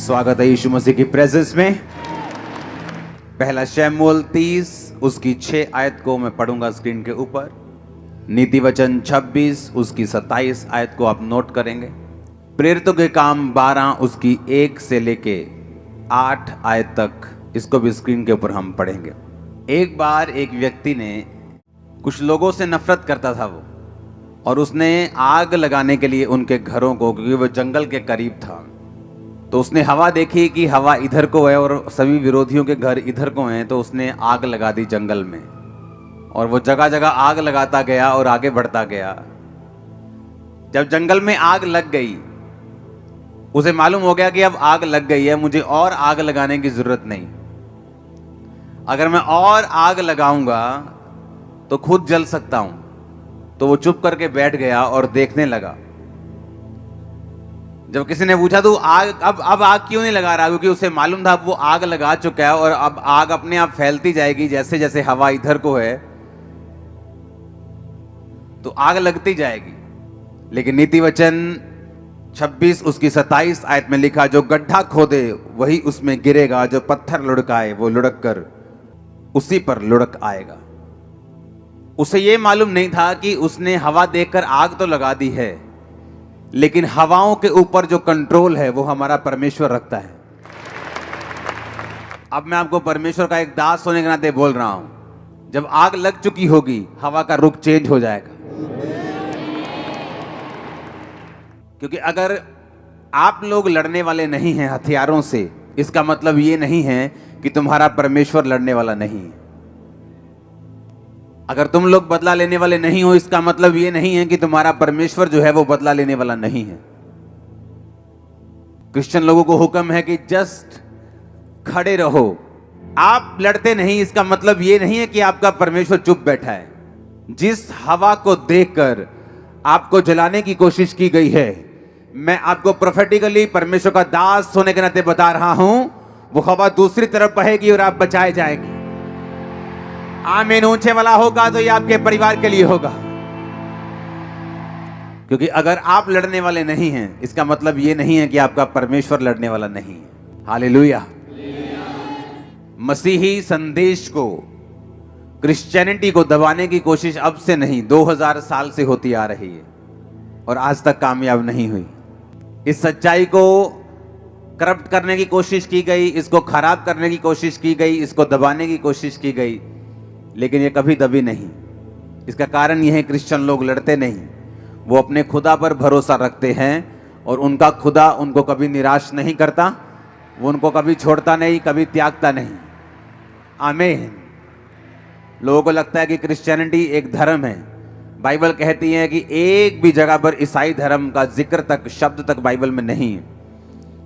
स्वागत है यीशु मसीह की प्रेजेंस में। पहला शमूएल 30 उसकी 6 आयत को मैं पढ़ूंगा स्क्रीन के ऊपर। नीति वचन 26 उसकी 27 आयत को आप नोट करेंगे। प्रेरितों के काम 12 उसकी 1 से लेके 8 आयत तक, इसको भी स्क्रीन के ऊपर हम पढ़ेंगे। एक बार एक व्यक्ति ने, कुछ लोगों से नफरत करता था वो, और उसने आग लगाने के लिए उनके घरों को, क्योंकि वो जंगल के करीब था, तो उसने हवा देखी कि हवा इधर को है और सभी विरोधियों के घर इधर को हैं, तो उसने आग लगा दी जंगल में। और वो जगह जगह आग लगाता गया और आगे बढ़ता गया। जब जंगल में आग लग गई, उसे मालूम हो गया कि अब आग लग गई है, मुझे और आग लगाने की जरूरत नहीं। अगर मैं और आग लगाऊंगा तो खुद जल सकता हूं। तो वो चुप करके बैठ गया और देखने लगा। जब किसी ने पूछा तो आग अब आग क्यों नहीं लगा रहा, क्योंकि उसे मालूम था अब वो आग लगा चुका है और अब आग अपने आप फैलती जाएगी। जैसे जैसे हवा इधर को है तो आग लगती जाएगी। लेकिन नीति वचन 26 उसकी 27 आयत में लिखा, जो गड्ढा खोदे वही उसमें गिरेगा, जो पत्थर लुढ़काए वो लुढ़क कर उसी पर लुढ़क आएगा। उसे यह मालूम नहीं था कि उसने हवा देखकर आग तो लगा दी है, लेकिन हवाओं के ऊपर जो कंट्रोल है वो हमारा परमेश्वर रखता है। अब मैं आपको परमेश्वर का एक दास होने के नाते बोल रहा हूं, जब आग लग चुकी होगी हवा का रुख चेंज हो जाएगा। क्योंकि अगर आप लोग लड़ने वाले नहीं हैं हथियारों से, इसका मतलब ये नहीं है कि तुम्हारा परमेश्वर लड़ने वाला नहीं है। अगर तुम लोग बदला लेने वाले नहीं हो, इसका मतलब यह नहीं है कि तुम्हारा परमेश्वर जो है वो बदला लेने वाला नहीं है। क्रिश्चियन लोगों को हुक्म है कि जस्ट खड़े रहो। आप लड़ते नहीं, इसका मतलब यह नहीं है कि आपका परमेश्वर चुप बैठा है। जिस हवा को देखकर आपको जलाने की कोशिश की गई है, मैं आपको प्रोफेटिकली परमेश्वर का दास होने के नाते बता रहा हूं, वो हवा दूसरी तरफ बहेगी और आप बचाए जाएंगे। आमीन ऊंचे वाला होगा तो ये आपके परिवार के लिए होगा। क्योंकि अगर आप लड़ने वाले नहीं हैं, इसका मतलब ये नहीं है कि आपका परमेश्वर लड़ने वाला नहीं है। हालेलुया। मसीही संदेश को, क्रिश्चियनिटी को दबाने की कोशिश अब से नहीं, 2000 साल से होती आ रही है और आज तक कामयाब नहीं हुई। इस सच्चाई को करप्ट करने की कोशिश की गई, इसको खराब करने की कोशिश की गई, इसको दबाने की कोशिश की गई, लेकिन ये कभी दबी नहीं। इसका कारण यह है क्रिश्चियन लोग लड़ते नहीं, वो अपने खुदा पर भरोसा रखते हैं और उनका खुदा उनको कभी निराश नहीं करता, वो उनको कभी छोड़ता नहीं, कभी त्यागता नहीं। आमीन। लोगों को लगता है कि क्रिश्चियनिटी एक धर्म है। बाइबल कहती है कि एक भी जगह पर ईसाई धर्म का जिक्र तक, शब्द तक बाइबल में नहीं है।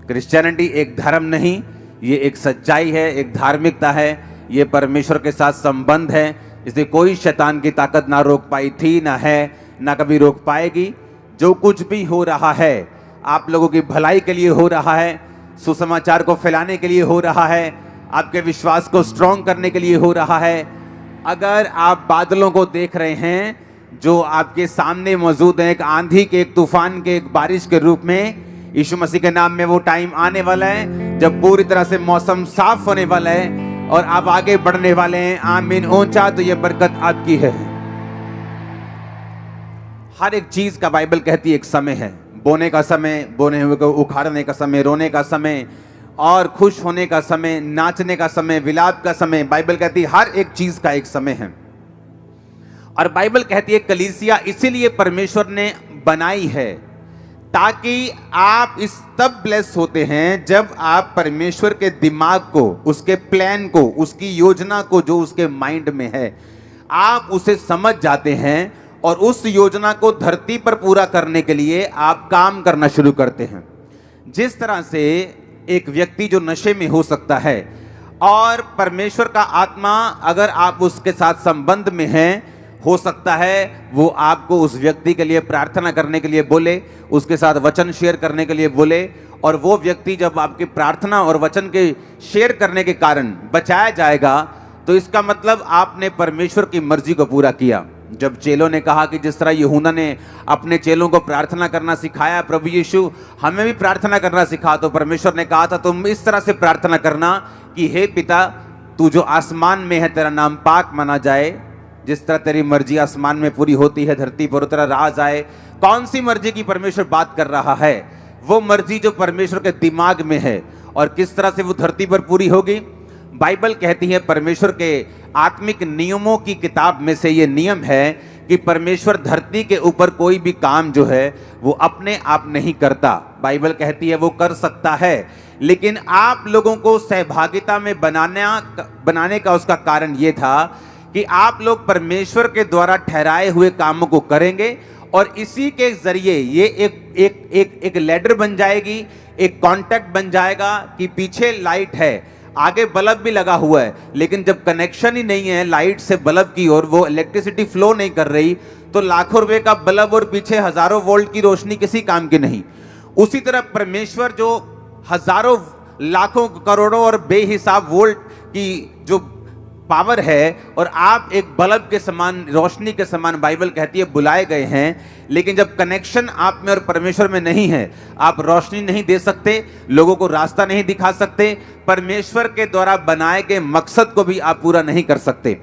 क्रिश्चियनिटी एक धर्म नहीं, ये एक सच्चाई है, एक धार्मिकता है, ये परमेश्वर के साथ संबंध है। इसे कोई शैतान की ताकत ना रोक पाई थी, ना है, ना कभी रोक पाएगी। जो कुछ भी हो रहा है आप लोगों की भलाई के लिए हो रहा है, सुसमाचार को फैलाने के लिए हो रहा है, आपके विश्वास को स्ट्रॉन्ग करने के लिए हो रहा है। अगर आप बादलों को देख रहे हैं जो आपके सामने मौजूद है, एक आंधी के, एक तूफान के, एक बारिश के रूप में, यीशु मसीह के नाम में वो टाइम आने वाला है जब पूरी तरह से मौसम साफ होने वाला है और आप आगे बढ़ने वाले हैं। आमीन ऊंचा, तो ये बरकत आपकी है। हर एक चीज का बाइबल कहती है एक समय है। बोने का समय, बोने हुए को उखाड़ने का समय, रोने का समय और खुश होने का समय, नाचने का समय, विलाप का समय। बाइबल कहती है हर एक चीज का एक समय है। और बाइबल कहती है कलीसिया इसीलिए परमेश्वर ने बनाई है ताकि आप इस तब ब्लेस होते हैं जब आप परमेश्वर के दिमाग को, उसके प्लान को, उसकी योजना को, जो उसके माइंड में है, आप उसे समझ जाते हैं और उस योजना को धरती पर पूरा करने के लिए आप काम करना शुरू करते हैं। जिस तरह से एक व्यक्ति जो नशे में हो सकता है और परमेश्वर का आत्मा अगर आप उसके साथ संबंध में हैं, हो सकता है वो आपको उस व्यक्ति के लिए प्रार्थना करने के लिए बोले, उसके साथ वचन शेयर करने के लिए बोले, और वो व्यक्ति जब आपकी प्रार्थना और वचन के शेयर करने के कारण बचाया जाएगा, तो इसका मतलब आपने परमेश्वर की मर्जी को पूरा किया। जब चेलों ने कहा कि जिस तरह यूहन्ना ने अपने चेलों को प्रार्थना करना सिखाया, प्रभु यीशु हमें भी प्रार्थना करना सिखा, तो परमेश्वर ने कहा था तुम इस तरह से प्रार्थना करना कि हे पिता, तू जो आसमान में है तेरा नाम पाक माना जाए, जिस तरह तेरी मर्जी आसमान में पूरी होती है धरती पर तेरा राज आए। कौन सी मर्जी की परमेश्वर बात कर रहा है? वो मर्जी जो परमेश्वर के दिमाग में है, और किस तरह से वो धरती पर पूरी होगी। बाइबल कहती है, परमेश्वर के आत्मिक नियमों की किताब में से ये नियम है कि परमेश्वर धरती के ऊपर कोई भी काम जो है वो अपने आप नहीं करता। बाइबल कहती है वो कर सकता है, लेकिन आप लोगों को सहभागिता में बनाने का उसका कारण ये था कि आप लोग परमेश्वर के द्वारा ठहराए हुए कामों को करेंगे, और इसी के जरिए ये एक लैडर बन जाएगी, एक कांटेक्ट बन जाएगा कि पीछे लाइट है, आगे बल्ब भी लगा हुआ है, लेकिन जब कनेक्शन ही नहीं है लाइट से बल्ब की ओर, वो इलेक्ट्रिसिटी फ्लो नहीं कर रही, तो लाखों रुपए का बल्ब और पीछे हजारों वोल्ट की रोशनी किसी काम की नहीं। उसी तरह परमेश्वर जो हजारों लाखों करोड़ों और बेहिसाब वोल्ट की जो पावर है, और आप एक बल्ब के समान, रोशनी के समान बाइबल कहती है बुलाए गए हैं, लेकिन जब कनेक्शन आप में और परमेश्वर में नहीं है, आप रोशनी नहीं दे सकते, लोगों को रास्ता नहीं दिखा सकते, परमेश्वर के द्वारा बनाए गए मकसद को भी आप पूरा नहीं कर सकते।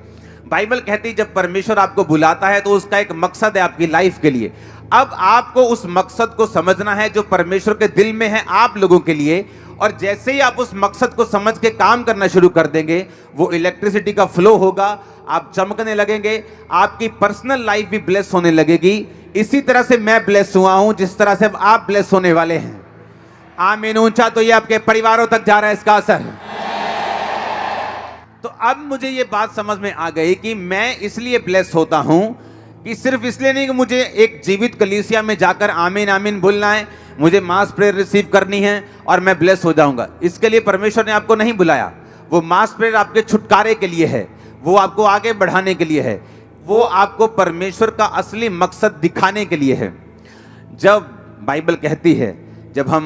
बाइबल कहती है जब परमेश्वर आपको बुलाता है तो उसका एक मकसद है आपकी लाइफ के लिए। अब आपको उस मकसद को समझना है जो परमेश्वर के दिल में है आप लोगों के लिए, और जैसे ही आप उस मकसद को समझ के काम करना शुरू कर देंगे, वो इलेक्ट्रिसिटी का फ्लो होगा, आप चमकने लगेंगे, आपकी पर्सनल लाइफ भी ब्लेस होने लगेगी। इसी तरह से मैं ब्लेस हुआ हूं, जिस तरह से अब आप ब्लेस होने वाले हैं। आमीन ऊंचा तो ये आपके परिवारों तक जा रहा है इसका असर। तो अब मुझे ये बात समझ में आ गई कि मैं इसलिए ब्लेस होता हूं कि सिर्फ इसलिए नहीं कि मुझे एक जीवित कलीसिया में जाकर आमीन आमीन बोलना है, मुझे मास प्रेयर रिसीव करनी है और मैं ब्लेस हो जाऊंगा। इसके लिए परमेश्वर ने आपको नहीं बुलाया। वो मास प्रेयर आपके छुटकारे के लिए है, वो आपको आगे बढ़ाने के लिए है, वो आपको परमेश्वर का असली मकसद दिखाने के लिए है। जब बाइबल कहती है, जब हम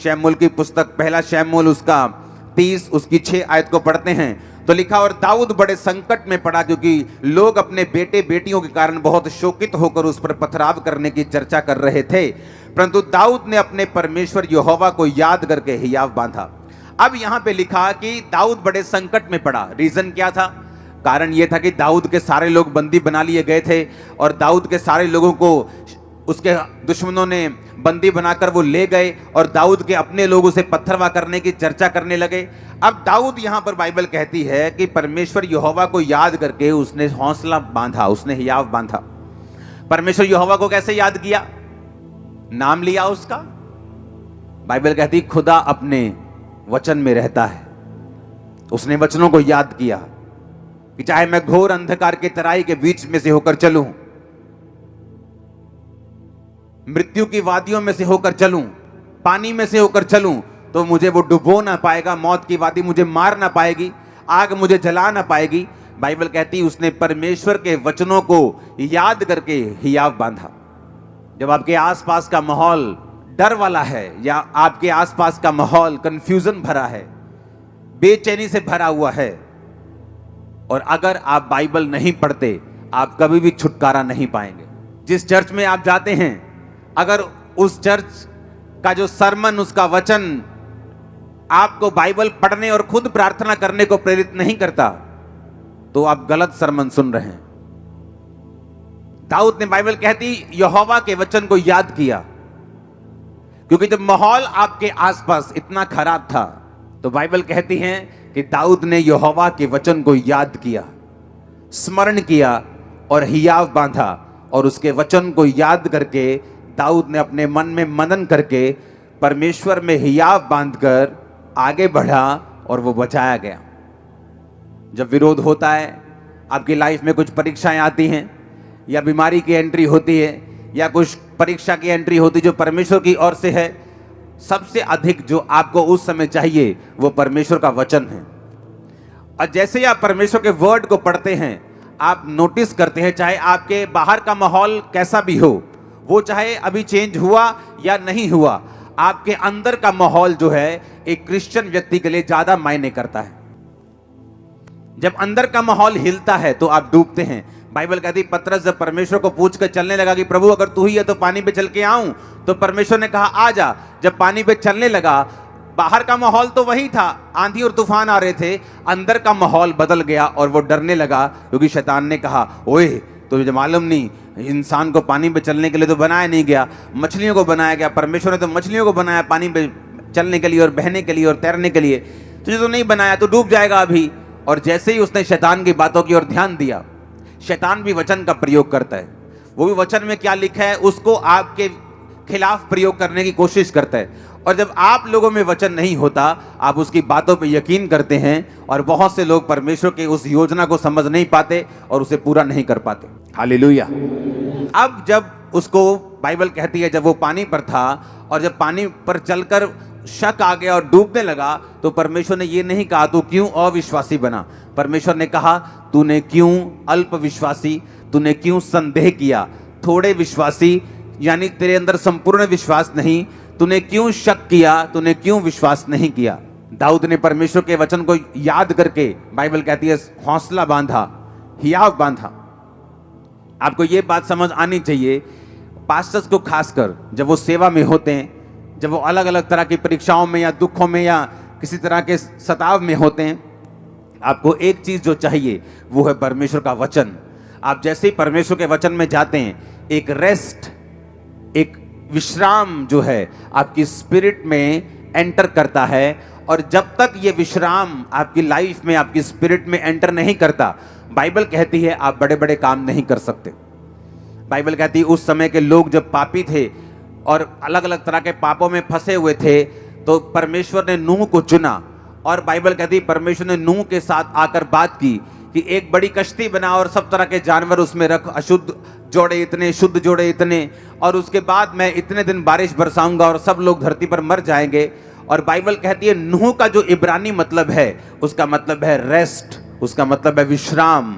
शमूएल की पुस्तक पहला शमूएल उसका 30 उसकी 6 आयत को पढ़ते हैं तो लिखा, और दाऊद बड़े संकट में पड़ा क्योंकि लोग अपने बेटे बेटियों के कारण बहुत शोकित होकर उस पर पथराव करने की चर्चा कर रहे थे, परंतु दाऊद ने अपने परमेश्वर यहोवा को याद करके हियाव बांधा। अब यहां पे लिखा कि दाऊद बड़े संकट में पड़ा। रीजन क्या था? कारण यह था कि दाऊद के सारे लोग बंदी बना लिए गए थे, और दाऊद के सारे लोगों को उसके दुश्मनों ने बंदी बनाकर वो ले गए, और दाऊद के अपने लोगों से पत्थरवा करने की चर्चा करने लगे। अब दाऊद यहां पर बाइबल कहती है कि परमेश्वर यहोवा को याद करके उसने हौसला बांधा, उसने हियाव बांधा। परमेश्वर यहोवा को कैसे याद किया? नाम लिया उसका। बाइबल कहती खुदा अपने वचन में रहता है। उसने वचनों को याद किया कि चाहे मैं घोर अंधकार के तराई के बीच में से होकर चलूं, मृत्यु की वादियों में से होकर चलूं, पानी में से होकर चलूं, तो मुझे वो डुबो ना पाएगा, मौत की वादी मुझे मार ना पाएगी, आग मुझे जला ना पाएगी। बाइबल कहती उसने परमेश्वर के वचनों को याद करके हियाव बांधा। जब आपके आसपास का माहौल डर वाला है, या आपके आसपास का माहौल कंफ्यूजन भरा है, बेचैनी से भरा हुआ है, और अगर आप बाइबल नहीं पढ़ते, आप कभी भी छुटकारा नहीं पाएंगे। जिस चर्च में आप जाते हैं, अगर उस चर्च का जो सरमन, उसका वचन आपको बाइबल पढ़ने और खुद प्रार्थना करने को प्रेरित नहीं करता, तो आप गलत सरमन सुन रहे हैं। दाऊद ने, बाइबल कहती, यहोवा के वचन को याद किया, क्योंकि जब माहौल आपके आसपास इतना खराब था, तो बाइबल कहती है कि दाऊद ने यहोवा के वचन को याद किया, स्मरण किया और हियाव बांधा, और उसके वचन को याद करके दाऊद ने अपने मन में मनन करके परमेश्वर में हियाव बांधकर आगे बढ़ा, और वो बचाया गया। जब विरोध होता है, आपकी लाइफ में कुछ परीक्षाएं आती हैं, या बीमारी की एंट्री होती है, या कुछ परीक्षा की एंट्री होती जो परमेश्वर की ओर से है, सबसे अधिक जो आपको उस समय चाहिए वो परमेश्वर का वचन है। और जैसे ही आप परमेश्वर के वर्ड को पढ़ते हैं, आप नोटिस करते हैं, चाहे आपके बाहर का माहौल कैसा भी हो, वो चाहे अभी चेंज हुआ या नहीं हुआ, आपके अंदर का माहौल जो है एक क्रिश्चियन व्यक्ति के लिए ज्यादा मायने करता है। जब अंदर का माहौल हिलता है तो आप डूबते हैं। बाइबल कहती पतरस जब परमेश्वर को पूछ कर चलने लगा कि प्रभु अगर तू ही है तो पानी पे चल के आऊं, तो परमेश्वर ने कहा आ जा। जब पानी पे चलने लगा, बाहर का माहौल तो वही था, आंधी और तूफान आ रहे थे, अंदर का माहौल बदल गया और वो डरने लगा, क्योंकि शैतान ने कहा ओए तुझे मालूम नहीं, इंसान को पानी पे चलने के लिए तो बनाया नहीं गया, मछलियों को बनाया गया। परमेश्वर ने तो मछलियों को बनाया पानी पे चलने के लिए और बहने के लिए और तैरने के लिए, तुझे तो नहीं बनाया, तो डूब जाएगा अभी। और जैसे ही उसने शैतान की बातों की ओर ध्यान दिया, शैतान भी वचन का प्रयोग करता है, वो भी वचन में क्या लिखा है उसको आपके खिलाफ प्रयोग करने की कोशिश करता है। और जब आप लोगों में वचन नहीं होता, आप उसकी बातों पे यकीन करते हैं, और बहुत से लोग परमेश्वर के उस योजना को समझ नहीं पाते और उसे पूरा नहीं कर पाते। हालेलुया। अब जब उसको बाइबल कहती है जब वो पानी पर था और जब पानी पर चलकर शक आ गया और डूबने लगा, तो परमेश्वर ने ये नहीं कहा तू क्यों अविश्वासी बना। परमेश्वर ने कहा तूने क्यों अल्प विश्वासी, तूने क्यों संदेह किया, थोड़े विश्वासी, यानी तेरे अंदर संपूर्ण विश्वास नहीं, तूने क्यों शक किया, तूने क्यों विश्वास नहीं किया। दाऊद ने परमेश्वर के वचन को याद करके, बाइबल कहती है हौसला बांधा, हियाव बांधा। आपको ये बात समझ आनी चाहिए, पास्टर्स को खासकर जब वो सेवा में होते हैं, जब वो अलग अलग तरह की परीक्षाओं में या दुखों में या किसी तरह के सताव में होते हैं, आपको एक चीज जो चाहिए वो है परमेश्वर का वचन। आप जैसे ही परमेश्वर के वचन में जाते हैं, एक रेस्ट, एक विश्राम जो है आपकी स्पिरिट में एंटर करता है। और जब तक ये विश्राम आपकी लाइफ में, आपकी स्पिरिट में एंटर नहीं करता, बाइबल कहती है आप बड़े बड़े काम नहीं कर सकते। बाइबल कहती है उस समय के लोग जब पापी थे और अलग अलग तरह के पापों में फंसे हुए थे, तो परमेश्वर ने नूह को चुना। और बाइबल कहती है परमेश्वर ने नूह के साथ आकर बात की कि एक बड़ी कश्ती बना और सब तरह के जानवर उसमें रख, अशुद्ध जोड़े इतने, शुद्ध जोड़े इतने, और उसके बाद मैं इतने दिन बारिश बरसाऊंगा और सब लोग धरती पर मर जाएंगे। और बाइबल कहती है नूह का जो इब्रानी मतलब है, उसका मतलब है रेस्ट, उसका मतलब है विश्राम।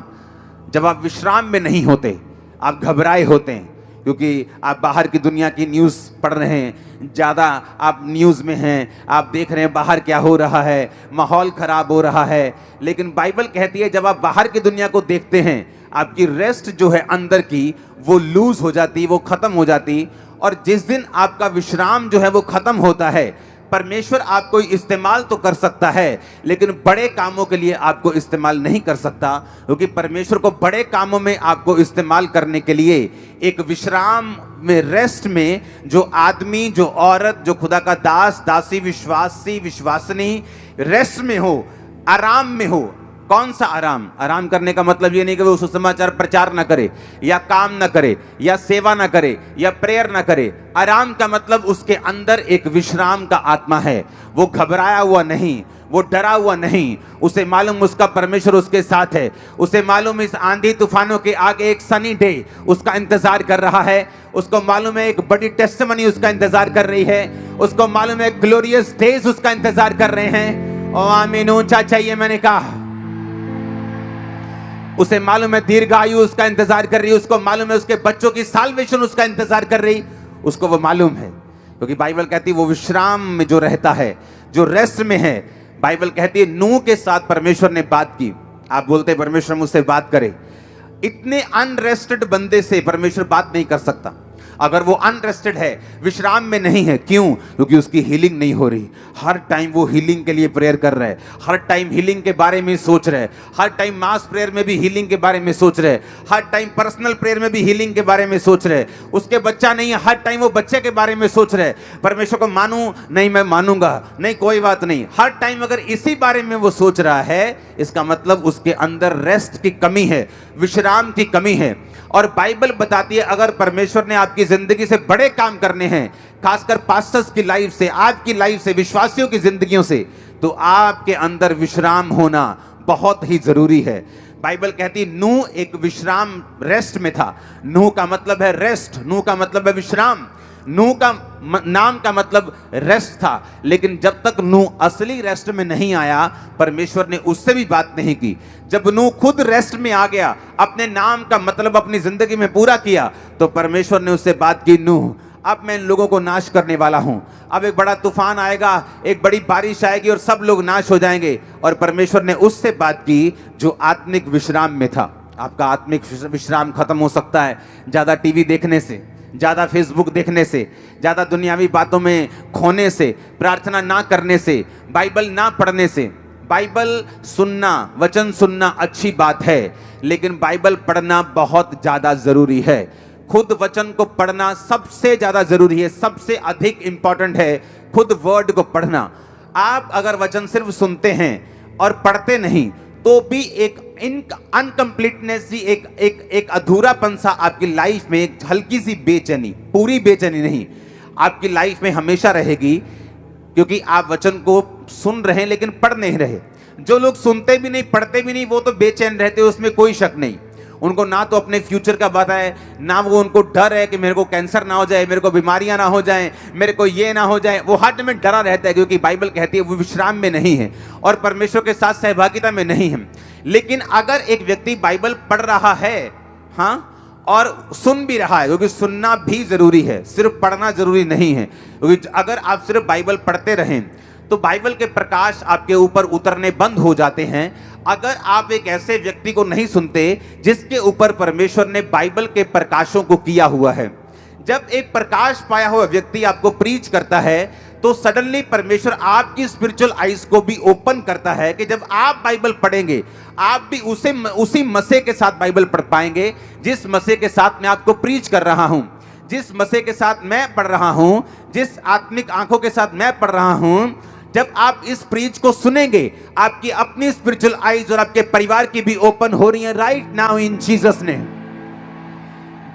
जब आप विश्राम में नहीं होते, आप घबराए होते हैं, क्योंकि आप बाहर की दुनिया की न्यूज़ पढ़ रहे हैं, ज़्यादा आप न्यूज़ में हैं, आप देख रहे हैं बाहर क्या हो रहा है, माहौल ख़राब हो रहा है। लेकिन बाइबल कहती है जब आप बाहर की दुनिया को देखते हैं, आपकी रेस्ट जो है अंदर की, वो लूज हो जाती, वो ख़त्म हो जाती। और जिस दिन आपका विश्राम जो है वो ख़त्म होता है, परमेश्वर आपको इस्तेमाल तो कर सकता है, लेकिन बड़े कामों के लिए आपको इस्तेमाल नहीं कर सकता, क्योंकि परमेश्वर को बड़े कामों में आपको इस्तेमाल करने के लिए एक विश्राम में, रेस्ट में, जो आदमी, जो औरत, जो खुदा का दास, दासी, विश्वासी, विश्वासनी रेस्ट में हो, आराम में हो। कौन सा आराम? आराम करने का मतलब ये नहीं कि वो सुसमाचार प्रचार ना करे, या काम ना करे, या सेवा ना करे, या प्रेयर ना करे। आराम का मतलब उसके अंदर एक विश्राम का आत्मा है। वो घबराया हुआ नहीं, वो डरा हुआ नहीं, उसे मालूम उसका परमेश्वर उसके साथ है। उसे मालूम इस आंधी तूफानों के आगे एक सनी डे उसका इंतजार कर रहा है। उसको मालूम है एक बड़ी टेस्टिमनी उसका इंतजार कर रही है। उसको मालूम है ग्लोरियस डेज उसका इंतजार कर रहे हैं। ओ आमीन, ऊंचा चाहिए मैंने कहा। उसे मालूम है दीर्घायु उसका इंतजार कर रही है। उसको मालूम है उसके बच्चों की साल्वेशन उसका इंतजार कर रही, उसको वो मालूम है, क्योंकि बाइबल कहती है वो विश्राम में जो रहता है, जो रेस्ट में है। बाइबल कहती है नूह के साथ परमेश्वर ने बात की। आप बोलते हैं परमेश्वर मुझसे बात करे, इतने अनरेस्टेड बंदे से परमेश्वर बात नहीं कर सकता। अगर वो अनरेस्टेड है, विश्राम में नहीं है, क्यों? क्योंकि उसकी हीलिंग नहीं हो रही। हर टाइम वो हीलिंग के लिए प्रेयर कर रहे हैं, हर टाइम हीलिंग के बारे में सोच रहे हैं, हर टाइम मास प्रेयर में भी हीलिंग के बारे में सोच रहे हैं, हर टाइम पर्सनल प्रेयर में भी हीलिंग के बारे में सोच रहे हैं। उसके बच्चा नहीं है, हर टाइम वो बच्चे के बारे में सोच रहे हैं। परमेश्वर को मानूं नहीं, मैं मानूंगा नहीं, कोई बात नहीं। हर टाइम अगर इसी बारे में वो सोच रहा है, इसका मतलब उसके अंदर रेस्ट की कमी है, विश्राम की कमी है। और बाइबल बताती है अगर परमेश्वर ने आपकी जिंदगी से बड़े काम करने हैं, खासकर पास्टर्स की लाइफ से, आपकी लाइफ से, विश्वासियों की जिंदगियों से, तो आपके अंदर विश्राम होना बहुत ही जरूरी है। बाइबल कहती है नूह एक विश्राम, रेस्ट में था। नूह का मतलब है रेस्ट, नूह का मतलब है विश्राम। नूह का नाम का मतलब रेस्ट था। लेकिन जब तक नूह असली रेस्ट में नहीं आया, परमेश्वर ने उससे भी बात नहीं की। जब नूह खुद रेस्ट में आ गया, अपने नाम का मतलब अपनी जिंदगी में पूरा किया, तो परमेश्वर ने उससे बात की, नूह अब मैं इन लोगों को नाश करने वाला हूं। अब एक बड़ा तूफान आएगा, एक बड़ी बारिश आएगी और सब लोग नाश हो जाएंगे। और परमेश्वर ने उससे बात की जो आत्मिक विश्राम में था। आपका आत्मिक विश्राम खत्म हो सकता है ज्यादा टीवी देखने से, ज्यादा फेसबुक देखने से, ज्यादा दुनियावी बातों में खोने से, प्रार्थना ना करने से, बाइबल ना पढ़ने से। बाइबल सुनना, वचन सुनना अच्छी बात है, लेकिन बाइबल पढ़ना बहुत ज्यादा जरूरी है। खुद वचन को पढ़ना सबसे ज्यादा जरूरी है, सबसे अधिक इंपॉर्टेंट है खुद वर्ड को पढ़ना। आप अगर वचन सिर्फ सुनते हैं और पढ़ते नहीं तो भी एक अनकंप्लीटनेस, एक अधूरापन सा आपकी लाइफ में, एक हल्की सी बेचैनी, पूरी बेचैनी नहीं, आपकी लाइफ में हमेशा रहेगी, क्योंकि आप वचन को सुन रहे हैं लेकिन पढ़ नहीं रहे। जो लोग सुनते भी नहीं, पढ़ते भी नहीं, वो तो बेचैन रहते, उसमें कोई शक नहीं। उनको ना तो अपने फ्यूचर का पता है, ना वो उनको डर है कि मेरे को कैंसर ना हो जाए, मेरे को बीमारियां ना हो जाए, मेरे को ये ना हो जाए। वो हर में डरा रहता है, क्योंकि बाइबल कहती है वो विश्राम में नहीं है और परमेश्वर के साथ सहभागिता में नहीं है। लेकिन अगर एक व्यक्ति बाइबल पढ़ रहा है, हाँ, और सुन भी रहा है, क्योंकि सुनना भी जरूरी है, सिर्फ पढ़ना जरूरी नहीं है। क्योंकि अगर आप सिर्फ बाइबल पढ़ते रहें तो बाइबल के प्रकाश आपके ऊपर उतरने बंद हो जाते हैं। अगर आप एक ऐसे व्यक्ति को नहीं सुनते जिसके ऊपर परमेश्वर ने बाइबल के प्रकाशों को किया हुआ है, जब एक प्रकाश पाया हुआ व्यक्ति आपको प्रीच करता है तो सडनली परमेश्वर आपकी स्पिरिचुअल आईज को भी ओपन करता है कि जब आप बाइबल पढ़ेंगे आप भी उसी मसीह के साथ बाइबल पढ़ पाएंगे जिस मसीह के साथ मैं आपको प्रीच कर रहा हूं, जिस मसीह के साथ मैं पढ़ रहा हूं, जिस आत्मिक आंखों के साथ मैं पढ़ रहा हूं। जब आप इस प्रीच को सुनेंगे, आपकी अपनी स्पिरिचुअल आईज और आपके परिवार की भी ओपन हो रही है right now in Jesus name.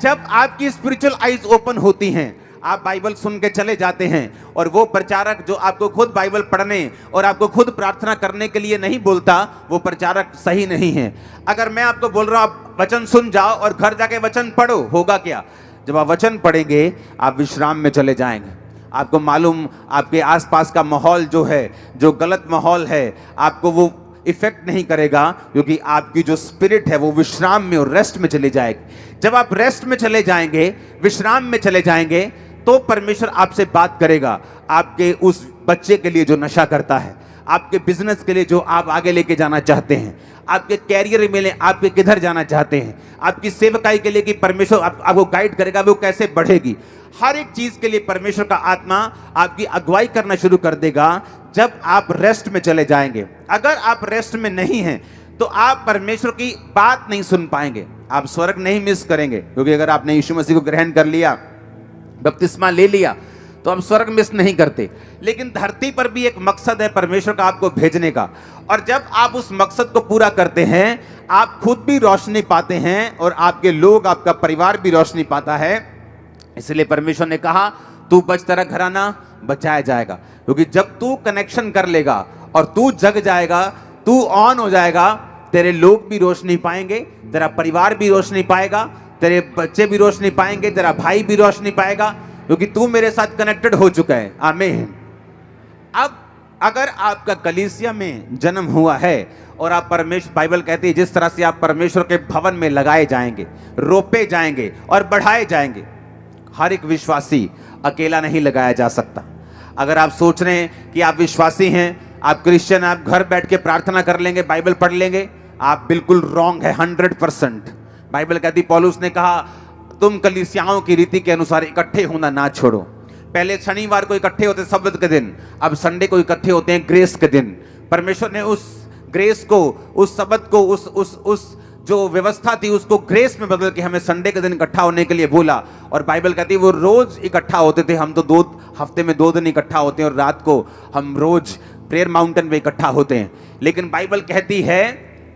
जब आपकी स्पिरिचुअल आईज ओपन होती हैं, आप बाइबल सुन के चले जाते हैं, और वो प्रचारक जो आपको खुद बाइबल पढ़ने और आपको खुद प्रार्थना करने के लिए नहीं बोलता, वो प्रचारक सही नहीं है। अगर मैं आपको बोल रहा हूं आप वचन सुन जाओ और घर जाके वचन पढ़ो, होगा क्या? जब आप वचन पढ़ेंगे आप विश्राम में चले जाएंगे। आपको मालूम, आपके आसपास का माहौल जो है, जो गलत माहौल है, आपको वो इफेक्ट नहीं करेगा, क्योंकि आपकी जो स्पिरिट है वो विश्राम में और रेस्ट में चले जाएगी। जब आप रेस्ट में चले जाएंगे, विश्राम में चले जाएंगे, तो परमेश्वर आपसे बात करेगा। आपके उस बच्चे के लिए जो नशा करता है, आपके बिजनेस के लिए जो आप आगे लेके जाना चाहते हैं, आपके कैरियर में आपके किधर जाना चाहते हैं, आपकी सेवकाई के लिए कि परमेश्वर आपको गाइड करेगा वो कैसे बढ़ेगी, हर एक चीज के लिए परमेश्वर का आत्मा आपकी अगुवाई करना शुरू कर देगा जब आप रेस्ट में चले जाएंगे। अगर आप रेस्ट में नहीं हैं तो आप परमेश्वर की बात नहीं सुन पाएंगे, आप स्वर्ग नहीं मिस करेंगे। क्योंकि अगर आपने यीशु मसीह को ग्रहण कर लिया, बपतिस्मा ले लिया, तो आप स्वर्ग मिस नहीं करते। लेकिन धरती पर भी एक मकसद है परमेश्वर का आपको भेजने का, और जब आप उस मकसद को पूरा करते हैं, आप खुद भी रोशनी पाते हैं और आपके लोग, आपका परिवार भी रोशनी पाता है। इसलिए परमेश्वर ने कहा तू बच, तेरा घराना बचाया जाएगा। क्योंकि जब तू कनेक्शन कर लेगा और तू जग जाएगा, तू ऑन हो जाएगा, तेरे लोग भी रोशनी पाएंगे, तेरा परिवार भी रोशनी पाएगा, तेरे बच्चे भी रोशनी पाएंगे, तेरा भाई भी रोशनी पाएगा, क्योंकि तू मेरे साथ कनेक्टेड हो चुका है। आमीन। अब अगर आपका कलीसिया में जन्म हुआ है और आप परमेश्वर, बाइबल कहती है जिस तरह से आप परमेश्वर के भवन में लगाए जाएंगे, रोपे जाएंगे और बढ़ाए जाएंगे। हर एक विश्वासी अकेला नहीं लगाया जा सकता। अगर आप सोच रहे हैं कि आप विश्वासी हैं, आप क्रिश्चियन, आप घर बैठ के प्रार्थना कर लेंगे, बाइबल पढ़ लेंगे, आप बिल्कुल रॉन्ग है 100%। बाइबल कहती, पौलुस ने कहा तुम कलीसियाओं की रीति के अनुसार इकट्ठे होना ना छोड़ो। पहले शनिवार को इकट्ठे होते सब्त के दिन, अब संडे को इकट्ठे होते हैं ग्रेस के दिन। परमेश्वर ने उस ग्रेस को, उस सब्त को, उस जो व्यवस्था थी उसको ग्रेस में बदल के हमें संडे के दिन इकट्ठा होने के लिए बोला। और बाइबल कहती है वो रोज इकट्ठा होते थे, हम तो हफ्ते में 2 दिन इकट्ठा होते हैं और रात को हम रोज प्रेयर माउंटेन में इकट्ठा होते हैं। लेकिन बाइबल कहती है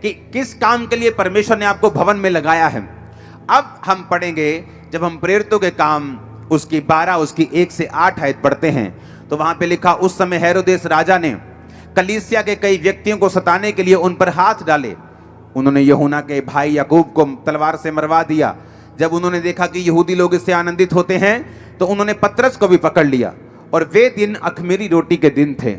कि किस काम के लिए परमेश्वर ने आपको भवन में लगाया है। अब हम पढ़ेंगे, जब हम प्रेरितों के काम उसकी 12 उसकी 1 से 8 आयत पढ़ते हैं तो वहां पे लिखा, उस समय हेरोदेस राजा ने कलीसिया के कई व्यक्तियों को सताने के लिए उन पर हाथ डाले। उन्होंने यूहन्ना के भाई याकूब को तलवार से मरवा दिया। जब उन्होंने देखा कि यहूदी लोग इससे आनंदित होते हैं तो उन्होंने पतरस को भी पकड़ लिया, और वे दिन अख़मीरी रोटी के दिन थे।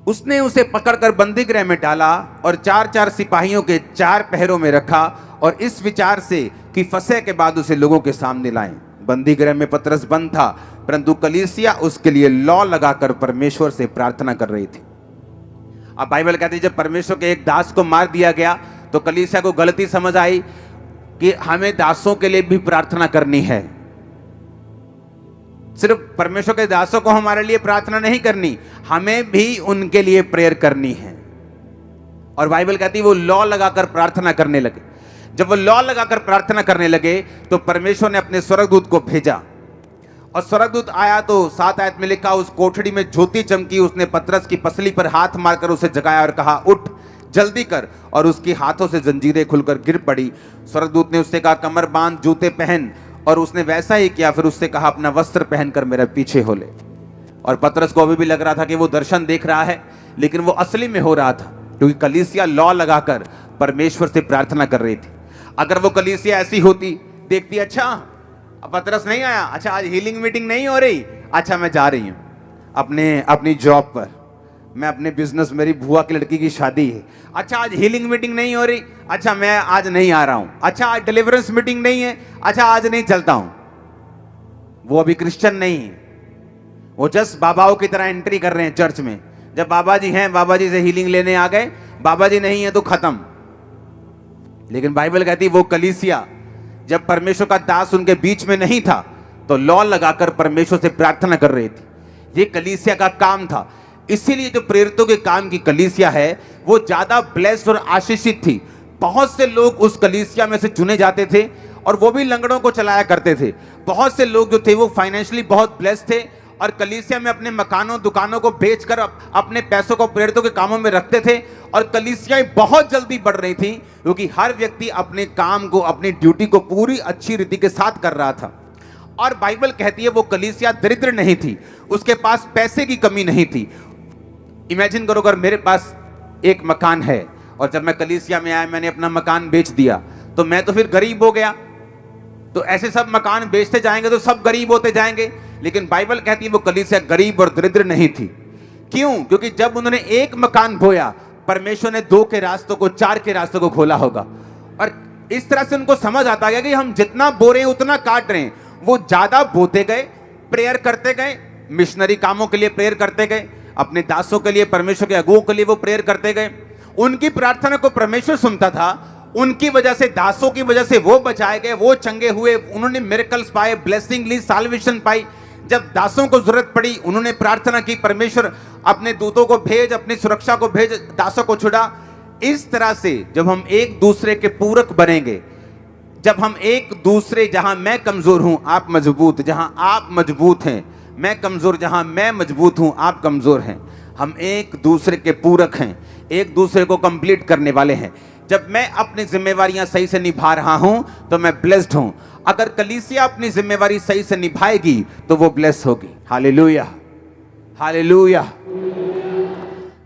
उसने उसे पकड़कर बंदी गृह में डाला और 4-4 सिपाहियों के 4 पहरों में रखा, और इस विचार से कि फसह के बाद उसे लोगों के सामने लाएं। बंदी गृह में पतरस बंद था, परंतु कलीसिया उसके लिए लौ लगाकर परमेश्वर से प्रार्थना कर रही थी। अब बाइबल कहती है जब परमेश्वर के एक दास को मार दिया गया तो कलीसिया को गलती समझ आई कि हमें दासों के लिए भी प्रार्थना करनी है। सिर्फ परमेश्वर के दासों को हमारे लिए प्रार्थना नहीं करनी, हमें भी उनके लिए प्रेयर करनी है। और बाइबल कहती है वो लॉ लगाकर प्रार्थना करने लगे। जब वो लॉ लगाकर प्रार्थना करने लगे तो परमेश्वर ने अपने स्वर्गदूत को भेजा, और स्वर्गदूत आया तो 7 आयत में लिखा, उस कोठड़ी में ज्योति चमकी, उसने पतरस की पसली पर हाथ मारकर उसे जगाया और कहा, उठ जल्दी कर। और उसकी हाथों से जंजीरें खुलकर गिर पड़ी। स्वर्गदूत ने उससे कहा, कमर बांध, जूते पहन, और उसने वैसा ही किया। फिर उससे कहा, अपना वस्त्र पहनकर मेरे पीछे हो ले। और पतरस को अभी भी लग रहा था कि वो दर्शन देख रहा है, लेकिन वो असली में हो रहा था, क्योंकि कलीसिया लॉ लगाकर परमेश्वर से प्रार्थना कर रही थी। अगर वो कलीसिया ऐसी होती, देखती, अच्छा अब पतरस नहीं आया, अच्छा आज हीलिंग मीटिंग नहीं हो रही, अच्छा मैं जा रही हूं अपनी जॉब पर, मैं अपने बिजनेस, मेरी बुआ की लड़की की शादी है, अच्छा आज हीलिंग मीटिंग नहीं हो रही, अच्छा मैं आज नहीं आ रहा हूं, अच्छा आज डिलीवरेंस मीटिंग नहीं है, अच्छा आज नहीं चलता हूं। वो अभी क्रिश्चियन नहीं है, वो जस्ट बाबाओं की तरह एंट्री कर रहे हैं चर्च में। जब बाबा जी हैं, बाबा जी से हीलिंग लेने आ गए, बाबा जी नहीं है तो खत्म। लेकिन बाइबल कहती है वो कलीसिया, जब परमेश्वर का दास उनके बीच में नहीं था तो लॉ लगाकर परमेश्वर से प्रार्थना कर रही थी। ये कलीसिया का काम था। इसीलिए जो प्रेरितों के काम की कलीसिया है वो ज्यादा ब्लेस्ड और आशीषित थी। बहुत से लोग उस कलीसिया में से चुने जाते थे, और वो भी लंगड़ों को चलाया करते थे। बहुत से लोग जो थे वो फाइनेंशियली बहुत ब्लेस्ड थे, और कलीसिया में अपने मकानों दुकानों को बेचकर अपने पैसों को प्रेरितों के कामों में रखते थे। और कलीसियाएं बहुत जल्दी बढ़ रही थी, क्योंकि हर व्यक्ति अपने काम को, अपनी ड्यूटी को पूरी अच्छी रीति के साथ कर रहा था। और बाइबल कहती है वो कलीसिया दरिद्र नहीं थी, उसके पास पैसे की कमी नहीं थी। इमेजिन करो, अगर मेरे पास एक मकान है और जब मैं कलीसिया में आया मैंने अपना मकान बेच दिया, तो मैं तो फिर गरीब हो गया। तो ऐसे सब मकान बेचते जाएंगे तो सब गरीब होते जाएंगे। लेकिन बाइबल कहती है वो कलीसिया गरीब और दरिद्र नहीं थी। क्यों? क्योंकि जब उन्होंने एक मकान बोया, परमेश्वर ने 2 के रास्तों को, 4 के रास्तों को खोला होगा। और इस तरह से उनको समझ आता गया कि हम जितना बो रहे हैं उतना काट रहे हैं। वो ज्यादा बोते गए, प्रेयर करते गए, मिशनरी कामों के लिए प्रेयर करते गए, अपने दासों के लिए, परमेश्वर के अगुओं के लिए वो प्रेयर करते गए। उनकी प्रार्थना को परमेश्वर सुनता था। उनकी वजह से, दासों की वजह से वो बचाए गए, वो चंगे हुए, उन्होंने मिरेकल्स पाए, ब्लेसिंग ली, साल्वेशन पाई। जब दासों को जरूरत पड़ी उन्होंने प्रार्थना की, परमेश्वर अपने दूतों को भेज, अपनी सुरक्षा को भेज, दासों को छुड़ा। इस तरह से जब हम एक दूसरे के पूरक बनेंगे, जब हम एक दूसरे, जहां मैं कमजोर हूं आप मजबूत, जहां आप मजबूत हैं मैं कमजोर, जहां मैं मजबूत हूं आप कमजोर हैं, हम एक दूसरे के पूरक हैं, एक दूसरे को कंप्लीट करने वाले हैं। जब मैं अपनी जिम्मेवारियां सही से निभा रहा हूं तो मैं ब्लेस्ड हूं। अगर कलीसिया अपनी जिम्मेवारी सही से निभाएगी तो वो ब्लेस होगी। Hallelujah, hallelujah.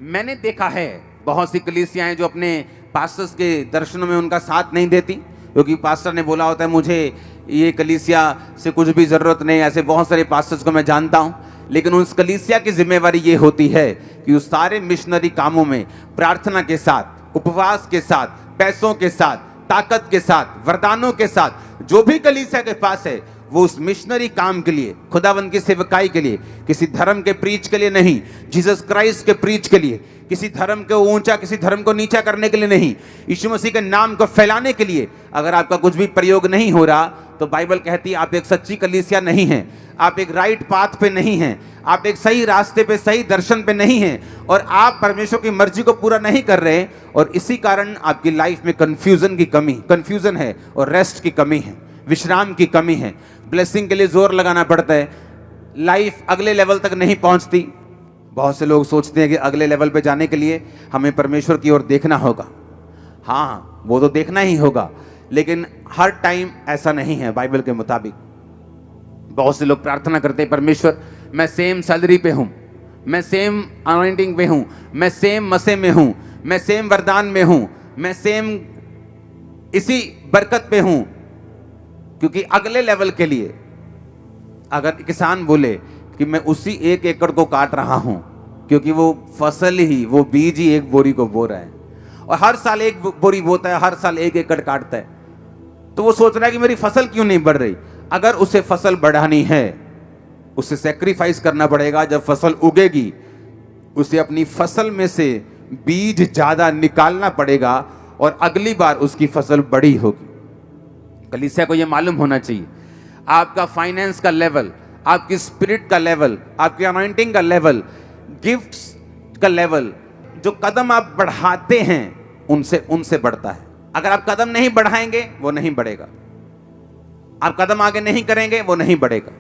मैंने देखा है बहुत सी कलीसियाएं जो अपने पास्टर्स के दर्शनों में उनका साथ नहीं देती, क्योंकि पास्टर ने बोला होता है मुझे ये कलीसिया से कुछ भी जरूरत नहीं। ऐसे बहुत सारे पास्टर्स को मैं जानता हूं, लेकिन उस कलीसिया की जिम्मेवारी ये होती है कि उस सारे मिशनरी कामों में प्रार्थना के साथ, उपवास के साथ, पैसों के साथ, ताकत के साथ, वरदानों के साथ, जो भी कलीसिया के पास है वो उस मिशनरी काम के लिए, खुदावंद की सेवकाई के लिए, किसी धर्म के प्रीच के लिए नहीं, जीसस क्राइस्ट के प्रीच के लिए, किसी धर्म को ऊंचा, किसी धर्म को नीचा करने के लिए नहीं, यीशु मसीह के नाम को फैलाने के लिए। अगर आपका कुछ भी प्रयोग नहीं हो रहा तो बाइबल कहती है आप एक सच्ची कलीसिया नहीं हैं, आप एक राइट पाथ पे नहीं हैं, आप एक सही रास्ते पे, सही दर्शन पे नहीं हैं, और आप परमेश्वर की मर्जी को पूरा नहीं कर रहे। और इसी कारण आपकी लाइफ में कंफ्यूजन है, और रेस्ट की कमी है, विश्राम की कमी है। ब्लेसिंग के लिए जोर लगाना पड़ता है, लाइफ अगले लेवल तक नहीं पहुंचती। बहुत से लोग सोचते हैं कि अगले लेवल पे जाने के लिए हमें परमेश्वर की ओर देखना होगा। हाँ, वो तो देखना ही होगा, लेकिन हर टाइम ऐसा नहीं है बाइबल के मुताबिक। बहुत से लोग प्रार्थना करते हैं, परमेश्वर मैं सेम सैलरी पे हूं, मैं सेम अनॉइंटिंग पे हूं, मैं सेम मसे में हूं, मैं सेम वरदान में हूं, मैं सेम इसी बरकत पे हूं। क्योंकि अगले लेवल के लिए अगर किसान बोले कि मैं उसी 1 एकड़ को काट रहा हूं, क्योंकि वो फसल ही, वो बीज ही 1 बोरी को बो रहा है, और हर साल 1 बोरी बोता है, हर साल 1 एकड़ काटता है, तो वो सोच रहा है कि मेरी फसल क्यों नहीं बढ़ रही। अगर उसे फसल बढ़ानी है, उसे सैक्रिफाइस करना पड़ेगा। जब फसल उगेगी उसे अपनी फसल में से बीज ज्यादा निकालना पड़ेगा, और अगली बार उसकी फसल बड़ी होगी। कलीसिया को यह मालूम होना चाहिए, आपका फाइनेंस का लेवल, आपकी स्पिरिट का लेवल, आपकी अनॉइंटिंग का लेवल, गिफ्ट्स का लेवल, जो कदम आप बढ़ाते हैं उनसे बढ़ता है। अगर आप कदम नहीं बढ़ाएंगे वो नहीं बढ़ेगा, आप कदम आगे नहीं करेंगे वो नहीं बढ़ेगा।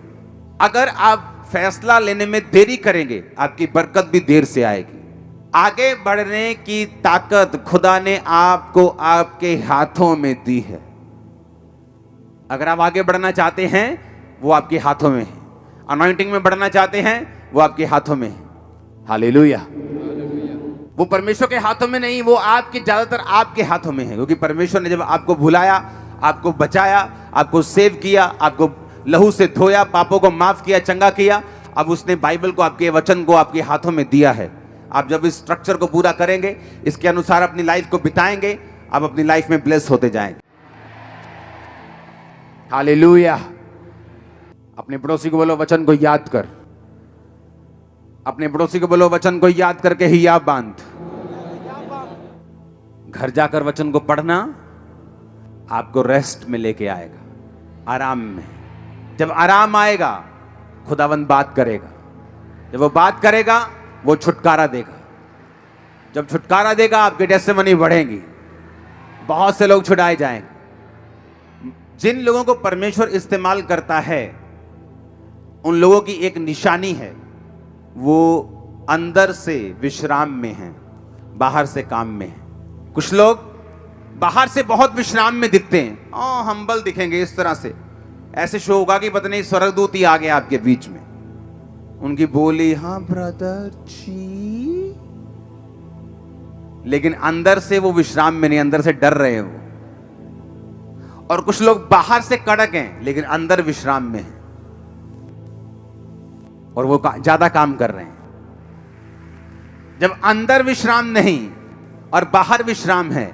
अगर आप फैसला लेने में देरी करेंगे आपकी बरकत भी देर से आएगी। आगे बढ़ने की ताकत खुदा ने आपको आपके हाथों में दी है। अगर आप आगे बढ़ना चाहते हैं वो आपके हाथों में है, अनॉइंटिंग में बढ़ना चाहते हैं वो आपके हाथों में है। हालेलुया। वो परमेश्वर के हाथों में नहीं, वो आपके ज्यादातर आपके हाथों में है, क्योंकि परमेश्वर ने जब आपको बुलाया, आपको बचाया, आपको सेव किया, आपको लहू से धोया, पापों को माफ किया, चंगा किया, अब उसने बाइबल को, आपके वचन को आपके हाथों में दिया है। आप जब इस स्ट्रक्चर को पूरा करेंगे, इसके अनुसार अपनी लाइफ को बिताएंगे, आप अपनी लाइफ में ब्लेस होते जाएंगे। हालेलुया। अपने पड़ोसी को बोलो वचन को याद कर। अपने पड़ोसी को बोलो वचन को याद करके ही याद बांध। घर जाकर वचन को पढ़ना आपको रेस्ट में लेके आएगा, आराम में। जब आराम आएगा खुदावंद बात करेगा, जब वो बात करेगा वो छुटकारा देगा। जब छुटकारा देगा आपकी टेस्टिमनी बढ़ेगी, बहुत से लोग छुड़ाए जाएंगे। जिन लोगों को परमेश्वर इस्तेमाल करता है उन लोगों की एक निशानी है, वो अंदर से विश्राम में हैं, बाहर से काम में हैं। कुछ लोग बाहर से बहुत विश्राम में दिखते हैं, हम्बल दिखेंगे इस तरह से, ऐसे शो होगा कि पता नहीं स्वर्गदूत ही आ गया आपके बीच में। उनकी बोली हाँ ब्रदर जी, लेकिन अंदर से वो विश्राम में नहीं, अंदर से डर रहे हैं वो। और कुछ लोग बाहर से कड़क हैं लेकिन अंदर विश्राम में हैं और वो ज्यादा काम कर रहे हैं। जब अंदर विश्राम नहीं और बाहर विश्राम है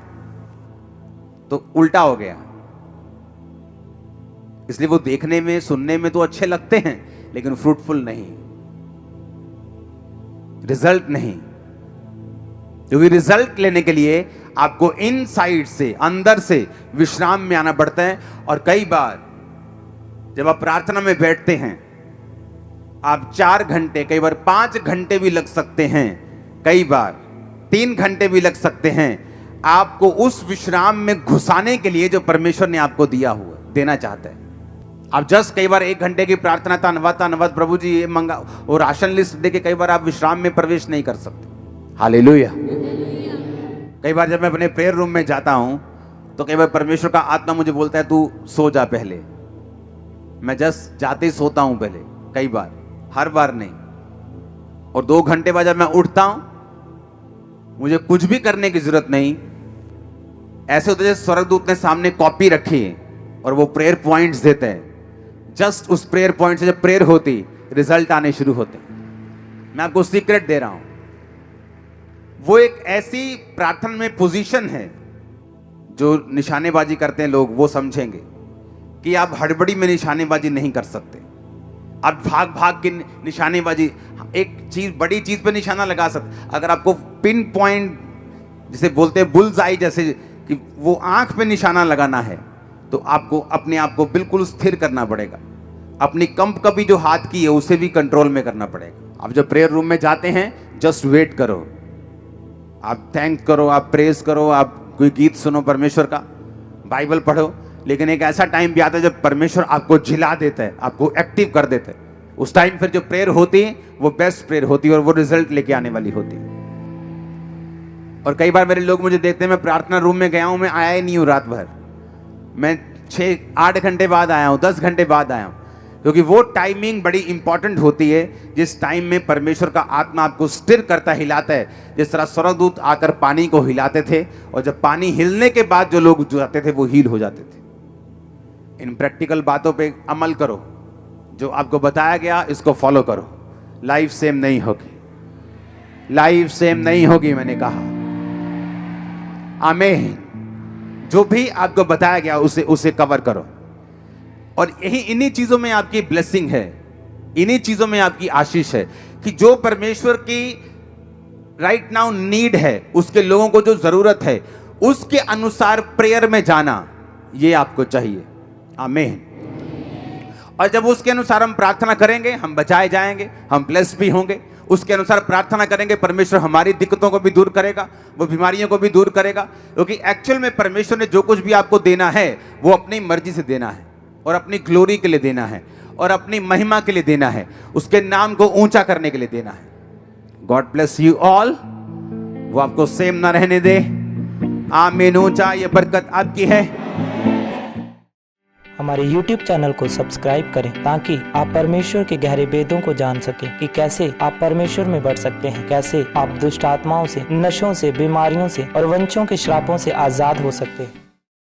तो उल्टा हो गया। इसलिए वो देखने में, सुनने में तो अच्छे लगते हैं लेकिन फ्रूटफुल नहीं, रिजल्ट नहीं। क्योंकि रिजल्ट लेने के लिए आपको इनसाइड से, अंदर से विश्राम में आना पड़ता है। और कई बार जब आप प्रार्थना में बैठते हैं, आप 4 घंटे, कई बार 5 घंटे भी लग सकते हैं, कई बार 3 घंटे भी लग सकते हैं, आपको उस विश्राम में घुसाने के लिए जो परमेश्वर ने आपको दिया हुआ, देना चाहता है। आप जस्ट कई बार 1 घंटे की प्रार्थना, धन्यवाद प्रभु जी ये मंगा, वो राशन लिस्ट देके कई बार आप विश्राम में प्रवेश नहीं कर सकते। हालेलुया। कई बार जब मैं अपने प्रेयर रूम में जाता हूं तो कई बार परमेश्वर का आत्मा मुझे बोलता है तू सो जा पहले। मैं जस्ट जाते ही सोता हूं पहले, कई बार, हर बार नहीं। और 2 घंटे बाद जब मैं उठता हूं, मुझे कुछ भी करने की जरूरत नहीं। ऐसे होता है जैसे स्वर्गदूत ने सामने कॉपी रखी है और वो प्रेयर पॉइंट्स देते हैं। जस्ट उस प्रेयर पॉइंट से जब प्रेयर होती, रिजल्ट आने शुरू होते। मैं आपको सीक्रेट दे रहा हूं, वो एक ऐसी प्रार्थना में पोजीशन है, जो निशानेबाजी करते हैं लोग वो समझेंगे कि आप हड़बड़ी में निशानेबाजी नहीं कर सकते। आप भाग भाग के निशानेबाजी, एक चीज, बड़ी चीज पे निशाना लगा सकते। अगर आपको पिन पॉइंट जिसे बोलते हैं बुल्स आई, जैसे कि वो आंख पे निशाना लगाना है, तो आपको अपने आप को बिल्कुल स्थिर करना पड़ेगा। अपनी कंप कभी जो हाथ की है उसे भी कंट्रोल में करना पड़ेगा। आप जब प्रेयर रूम में जाते हैं, जस्ट वेट करो, आप थैंक करो, आप प्रेज करो, आप कोई गीत सुनो परमेश्वर का, बाइबल पढ़ो। लेकिन एक ऐसा टाइम भी आता है जब परमेश्वर आपको झिला देता है, आपको एक्टिव कर देता है। उस टाइम फिर जो प्रेयर होती है वो बेस्ट प्रेयर होती है और वो रिजल्ट लेके आने वाली होती है। और कई बार मेरे लोग मुझे देखते हैं, मैं प्रार्थना रूम में गया हूं, मैं आया ही नहीं हूं रात भर, मैं 6-8 घंटे बाद आया हूं, 10 घंटे बाद आया हूं। क्योंकि वो टाइमिंग बड़ी इंपॉर्टेंट होती है, जिस टाइम में परमेश्वर का आत्मा आपको स्थिर करता, हिलाता है। जिस तरह स्वर्गदूत आकर पानी को हिलाते थे और जब पानी हिलने के बाद जो लोग जाते थे वो हील हो जाते थे। इन प्रैक्टिकल बातों पे अमल करो, जो आपको बताया गया इसको फॉलो करो। लाइफ सेम नहीं होगी, लाइफ सेम नहीं होगी, मैंने कहा। आमीन। जो भी आपको बताया गया उसे कवर करो। और यही, इन्हीं चीजों में आपकी ब्लेसिंग है, इन्हीं चीजों में आपकी आशीष है कि जो परमेश्वर की राइट नाउ नीड है, उसके लोगों को जो जरूरत है उसके अनुसार प्रेयर में जाना, ये आपको चाहिए। आमीन। और जब उसके अनुसार हम प्रार्थना करेंगे, हम बचाए जाएंगे, हम ब्लेस्ड भी होंगे। उसके अनुसार प्रार्थना करेंगे, परमेश्वर हमारी दिक्कतों को भी दूर करेगा, वो बीमारियों को भी दूर करेगा। क्योंकि एक्चुअल में परमेश्वर ने जो कुछ भी आपको देना है वो अपनी मर्जी से देना है, और अपनी ग्लोरी के लिए देना है, और अपनी महिमा के लिए देना है, उसके नाम को ऊंचा करने के लिए देना है। God bless you all. वो आपको सेम ना रहने दे। आमीन। ऊंचा ये बरकत आपकी है। हमारे YouTube चैनल को सब्सक्राइब करें ताकि आप परमेश्वर के गहरे भेदों को जान सकें कि कैसे आप परमेश्वर में बढ़ सकते हैं, कैसे आप दुष्ट आत्माओं से, नशों से, बीमारियों से और वंशों के श्रापों से आजाद हो सकते हैं।